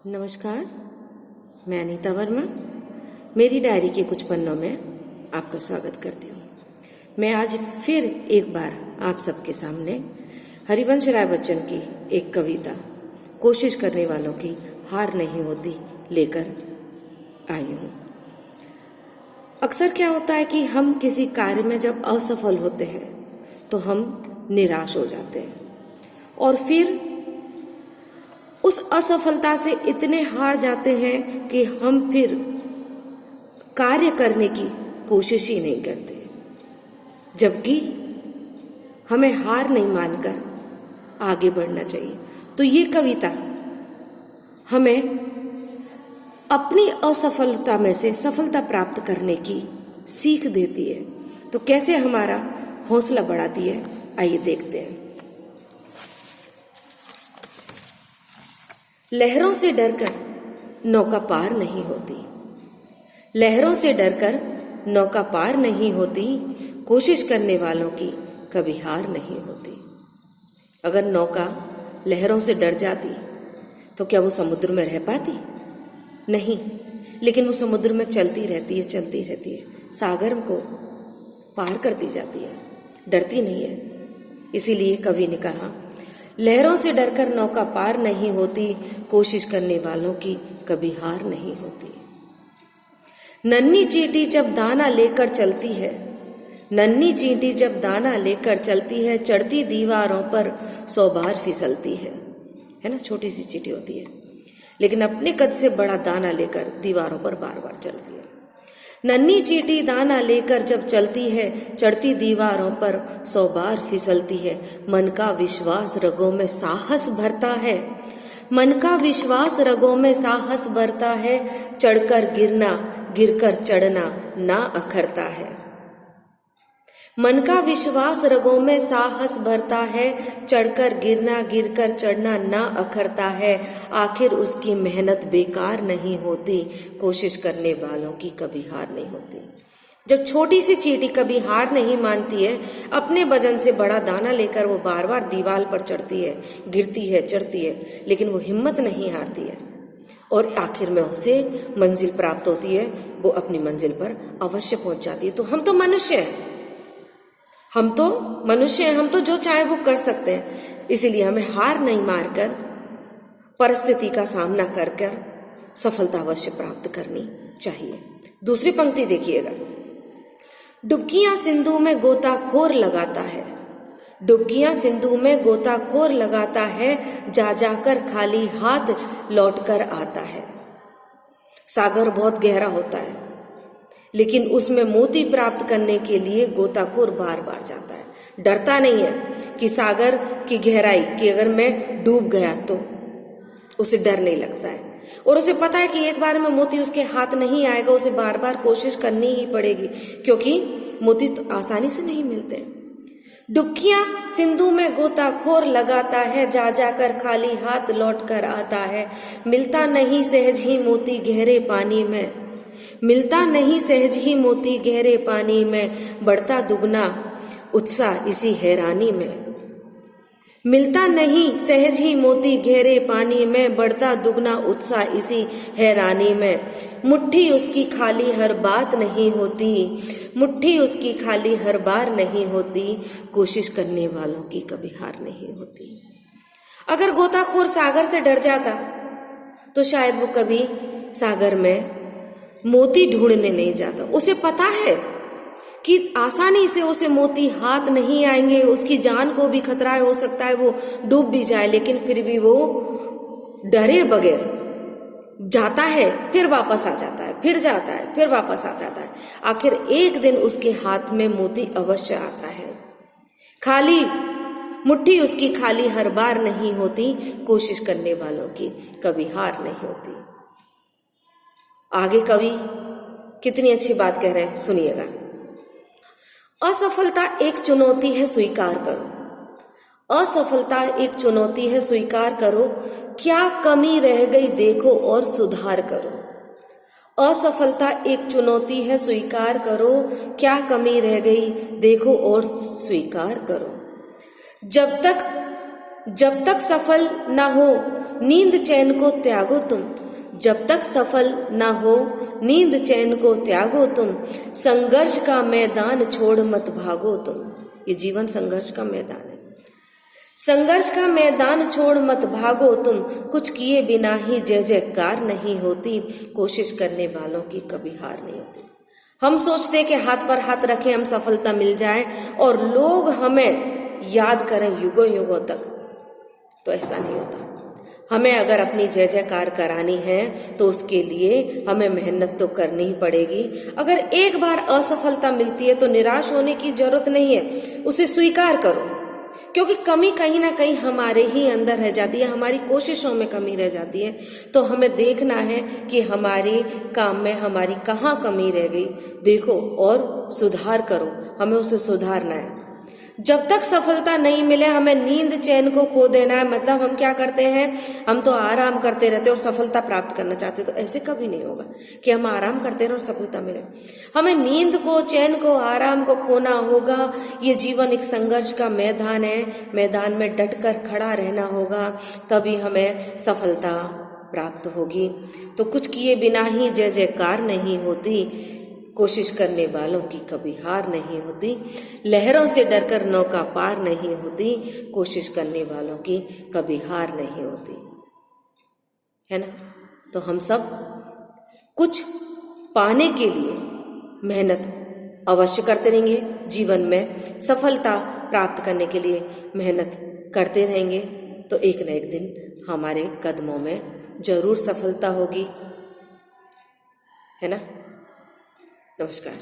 नमस्कार, मैं अनीता वर्मा मेरी डायरी के कुछ पन्नों में आपका स्वागत करती हूँ। मैं आज फिर एक बार आप सबके सामने हरिवंश राय बच्चन की एक कविता कोशिश करने वालों की हार नहीं होती लेकर आई हूँ। अक्सर क्या होता है कि हम किसी कार्य में जब असफल होते हैं तो हम निराश हो जाते हैं और फिर उस असफलता से इतने हार जाते हैं कि हम फिर कार्य करने की कोशिश ही नहीं करते, जबकि हमें हार नहीं मानकर आगे बढ़ना चाहिए। तो ये कविता हमें अपनी असफलता में से सफलता प्राप्त करने की सीख देती है। तो कैसे हमारा हौसला बढ़ाती है, आइए देखते हैं। लहरों से डरकर नौका पार नहीं होती, लहरों से डरकर नौका पार नहीं होती, कोशिश करने वालों की कभी हार नहीं होती। अगर नौका लहरों से डर जाती तो क्या वो समुद्र में रह पाती? नहीं, लेकिन वो समुद्र में चलती रहती है, सागर को पार करती जाती है, डरती नहीं है। इसीलिए कवि ने कहा, लहरों से डरकर नौका पार नहीं होती, कोशिश करने वालों की कभी हार नहीं होती। नन्ही चींटी जब दाना लेकर चलती है, नन्ही चींटी जब दाना लेकर चलती है, चढ़ती दीवारों पर 100 बार फिसलती है ना। छोटी सी चींटी होती है लेकिन अपने कद से बड़ा दाना लेकर दीवारों पर बार बार चलती है। नन्ही चींटी दाना लेकर जब चलती है, चढ़ती दीवारों पर 100 बार फिसलती है। मन का विश्वास रगों में साहस भरता है, मन का विश्वास रगों में साहस भरता है, चढ़कर गिरना गिरकर चढ़ना ना अखरता है। मन का विश्वास रगों में साहस भरता है, चढ़कर गिरना गिरकर चढ़ना ना अखरता है। आखिर उसकी मेहनत बेकार नहीं होती, कोशिश करने वालों की कभी हार नहीं होती। जब छोटी सी चींटी कभी हार नहीं मानती है, अपने वजन से बड़ा दाना लेकर वो बार बार दीवार पर चढ़ती है, गिरती है, चढ़ती है, लेकिन वो हिम्मत नहीं हारती है और आखिर में उसे मंजिल प्राप्त होती है। वो अपनी मंजिल पर अवश्य पहुंच जाती है। तो हम तो मनुष्य हैं, हम तो जो चाहे वो कर सकते हैं। इसीलिए हमें हार नहीं मारकर परिस्थिति का सामना कर कर सफलता अवश्य प्राप्त करनी चाहिए। दूसरी पंक्ति देखिएगा, डुबकियां सिंधु में गोताखोर लगाता है, डुबकियां सिंधु में गोताखोर लगाता है, जा जाकर खाली हाथ लौटकर आता है। सागर बहुत गहरा होता है, लेकिन उसमें मोती प्राप्त करने के लिए गोताखोर बार बार जाता है। डरता नहीं है कि सागर की गहराई कि अगर मैं डूब गया तो उसे डर नहीं लगता है, और उसे पता है कि एक बार में मोती उसके हाथ नहीं आएगा, उसे बार बार कोशिश करनी ही पड़ेगी, क्योंकि मोती तो आसानी से नहीं मिलते। डुबकियां सिंधु में गोताखोर लगाता है, जा जाकर खाली हाथ लौट कर आता है। मिलता नहीं सहज ही मोती गहरे पानी में, मिलता नहीं सहज ही मोती गहरे पानी में, बढ़ता दुगना उत्साह इसी हैरानी में। मिलता नहीं सहज ही मोती गहरे पानी में, बढ़ता दुगना उत्साह इसी हैरानी में। मुट्ठी उसकी खाली हर बात नहीं होती, मुट्ठी उसकी खाली हर बार नहीं होती, कोशिश करने वालों की कभी हार नहीं होती। अगर गोताखोर सागर से डर जाता तो शायद वो कभी सागर में मोती ढूंढने नहीं जाता। उसे पता है कि आसानी से उसे मोती हाथ नहीं आएंगे, उसकी जान को भी खतरा हो सकता है, वो डूब भी जाए, लेकिन फिर भी वो डरे बगैर जाता है, फिर वापस आ जाता है, फिर जाता है, फिर वापस आ जाता है। आखिर एक दिन उसके हाथ में मोती अवश्य आता है। खाली मुट्ठी उसकी खाली हर बार नहीं होती, कोशिश करने वालों की कभी हार नहीं होती। आगे कवि कितनी अच्छी बात कह रहे हैं, सुनिएगा। असफलता एक चुनौती है, स्वीकार करो, असफलता एक चुनौती है, स्वीकार करो, क्या कमी रह गई देखो और सुधार करो। असफलता एक चुनौती है, स्वीकार करो, क्या कमी रह गई देखो और स्वीकार करो। जब तक सफल ना हो नींद चैन को त्यागो तुम, जब तक सफल ना हो नींद चैन को त्यागो तुम, संघर्ष का मैदान छोड़ मत भागो तुम। ये जीवन संघर्ष का मैदान है। संघर्ष का मैदान छोड़ मत भागो तुम, कुछ किए बिना ही जय जयकार नहीं होती, कोशिश करने वालों की कभी हार नहीं होती। हम सोचते हैं कि हाथ पर हाथ रखें हम सफलता मिल जाए और लोग हमें याद करें युगों युगों तक, तो ऐसा नहीं होता। हमें अगर अपनी जय जयकार करानी है तो उसके लिए हमें मेहनत तो करनी ही पड़ेगी। अगर एक बार असफलता मिलती है तो निराश होने की जरूरत नहीं है, उसे स्वीकार करो, क्योंकि कमी कहीं ना कहीं हमारे ही अंदर रह जाती है, हमारी कोशिशों में कमी रह जाती है। तो हमें देखना है कि हमारे काम में हमारी कहाँ कमी रह गई, देखो और सुधार करो, हमें उसे सुधारना है। जब तक सफलता नहीं मिले हमें नींद चैन को खो देना है। मतलब हम क्या करते हैं, हम तो आराम करते रहते हैं और सफलता प्राप्त करना चाहते, तो ऐसे कभी नहीं होगा कि हम आराम करते रहे और सफलता मिले। हमें नींद को, चैन को, आराम को खोना होगा। ये जीवन एक संघर्ष का मैदान है, मैदान में डटकर खड़ा रहना होगा, तभी हमें सफलता प्राप्त होगी। तो कुछ किए बिना ही जय जयकार नहीं होती, कोशिश करने वालों की कभी हार नहीं होती। लहरों से डरकर नौका पार नहीं होती, कोशिश करने वालों की कभी हार नहीं होती, है ना। तो हम सब कुछ पाने के लिए मेहनत अवश्य करते रहेंगे, जीवन में सफलता प्राप्त करने के लिए मेहनत करते रहेंगे, तो एक न एक दिन हमारे कदमों में जरूर सफलता होगी, है ना। नमस्कार।